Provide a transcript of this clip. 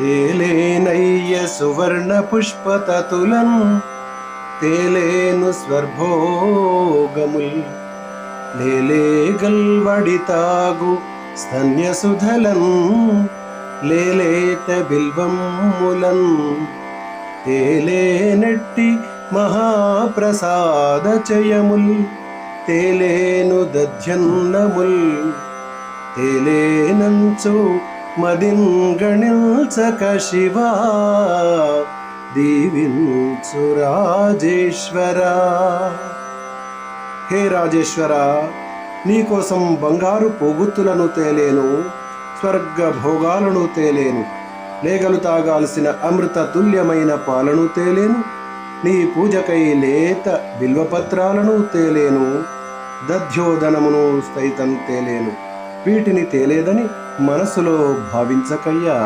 తేలేనయ్య సువర్ణ పుష్పతతులన్ తేలేను స్వర్భోగముల్ లేలే గల్వడితాగు స్తన్యసుధలన్ లేలేత బిల్వములన్ తేలేనెట్టి మహాప్రసాద చయముల్ తేలేను దధ్యన్నముల్ తేలేనంచు మదిన్ గణిల్చక శివా దీవించు రాజేశ్వరా. హే రాజేశ్వర, నీకోసం బంగారు పోగుత్తులను తేలేను, స్వర్గ భోగాలను తేలేను, లేగలు తాగాల్సిన అమృత తుల్యమైన పాలను తేలేను, నీ పూజకై లేత బిల్వపత్రాలను తేలేను, దధ్యోదనమును సైతం తేలేను. వీటిని తేలేదని మనసులో భావించకయ్యా.